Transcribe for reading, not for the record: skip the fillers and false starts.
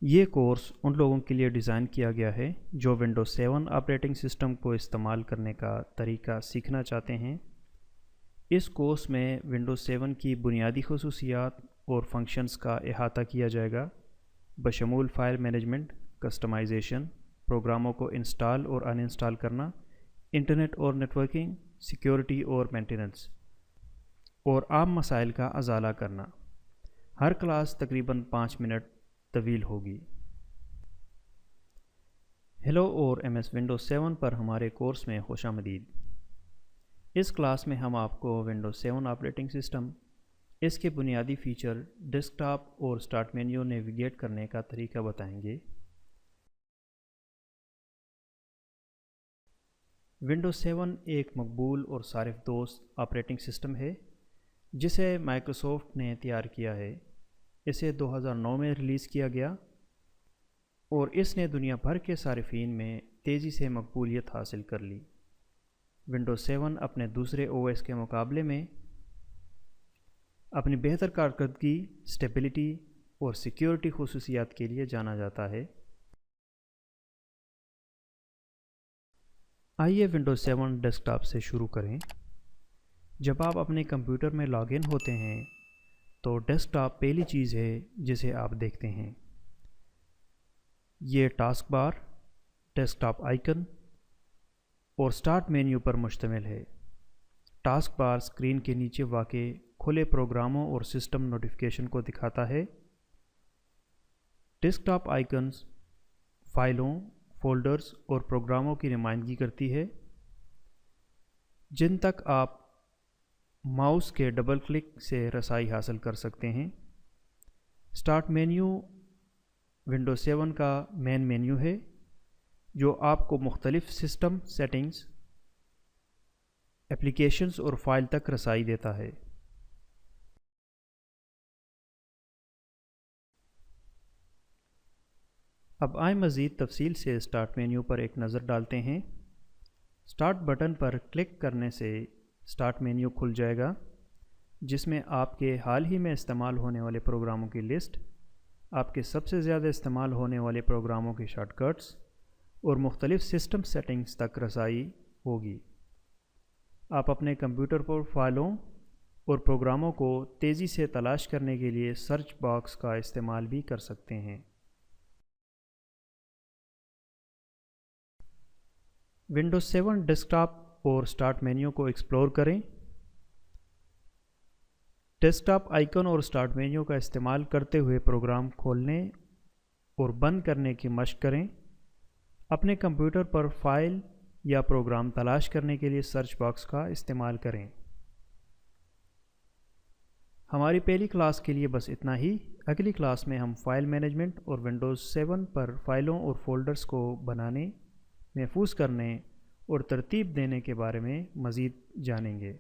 ये कोर्स उन लोगों के लिए डिज़ाइन किया गया है जो विंडोज़ 7 ऑपरेटिंग सिस्टम को इस्तेमाल करने का तरीका सीखना चाहते हैं। इस कोर्स में विंडोज़ 7 की बुनियादी खसूसियात और फंक्शंस का अहाता किया जाएगा, बशमूल फ़ाइल मैनेजमेंट, कस्टमाइजेशन, प्रोग्रामों को इंस्टॉल और अनइंस्टॉल करना, इंटरनेट और नेटवर्किंग, सिक्योरिटी और मेंटेनेंस, और आम मसाइल का अजाला करना। हर क्लास तकरीबन 5 मिनट तवील होगी। हेलो और MS विंडोज़ 7 पर हमारे कोर्स में खुशामदीद। इस क्लास में हम आपको विंडोज़ 7 ऑपरेटिंग सिस्टम, इसके बुनियादी फ़ीचर, डेस्कटॉप और स्टार्ट मेन्यू नेविगेट करने का तरीका बताएंगे। विंडोज़ 7 एक मकबूल और सारिफ दोस्त ऑपरेटिंग सिस्टम है जिसे माइक्रोसॉफ्ट ने तैयार किया है। इसे 2009 में रिलीज़ किया गया और इसने दुनिया भर के सारिफीन में तेज़ी से मकबूलियत हासिल कर ली। विंडोज़ 7 अपने दूसरे OS के मुकाबले में अपनी बेहतर कारकर्दगी, स्टेबिलिटी और सिक्योरिटी खुसूसियात के लिए जाना जाता है। आइए विंडोज़ 7 डेस्कटॉप से शुरू करें। जब आप अपने कंप्यूटर में लॉगिन होते हैं तो डेस्कटॉप पहली चीज़ है जिसे आप देखते हैं। ये टास्क बार, डेस्कटॉप आइकन और स्टार्ट मेन्यू पर मुश्तमिल है। टास्क बार स्क्रीन के नीचे वाक़े खुले प्रोग्रामों और सिस्टम नोटिफिकेशन को दिखाता है। डेस्कटॉप आइकन्स फाइलों, फोल्डर्स और प्रोग्रामों की नुमाइंदगी करती है जिन तक आप माउस के डबल क्लिक से रसाई हासिल कर सकते हैं। स्टार्ट मेन्यू विंडोज़ 7 का मेन मेन्यू है जो आपको मुख्तलिफ सिस्टम सेटिंग्स, एप्लीकेशंस और फाइल तक रसाई देता है। अब आए मज़ीद तफसील से स्टार्ट मेन्यू पर एक नज़र डालते हैं। स्टार्ट बटन पर क्लिक करने से स्टार्ट मेन्यू खुल जाएगा जिसमें आपके हाल ही में इस्तेमाल होने वाले प्रोग्रामों की लिस्ट, आपके सबसे ज़्यादा इस्तेमाल होने वाले प्रोग्रामों के शॉर्टकट्स और मुख्तलिफ सिस्टम सेटिंग्स तक रसाई होगी। आप अपने कंप्यूटर पर फाइलों और प्रोग्रामों को तेज़ी से तलाश करने के लिए सर्च बॉक्स का इस्तेमाल भी कर सकते हैं। विंडोज़ 7 डेस्कटॉप और स्टार्ट मेन्यू को एक्सप्लोर करें। डेस्कटॉप आइकन और स्टार्ट मेन्यू का इस्तेमाल करते हुए प्रोग्राम खोलने और बंद करने की मशक करें। अपने कंप्यूटर पर फाइल या प्रोग्राम तलाश करने के लिए सर्च बॉक्स का इस्तेमाल करें। हमारी पहली क्लास के लिए बस इतना ही। अगली क्लास में हम फाइल मैनेजमेंट और विंडोज़ 7 पर फाइलों और फोल्डर्स को बनाने, महफूज करने और तरतीब देने के बारे में मज़ीद जानेंगे।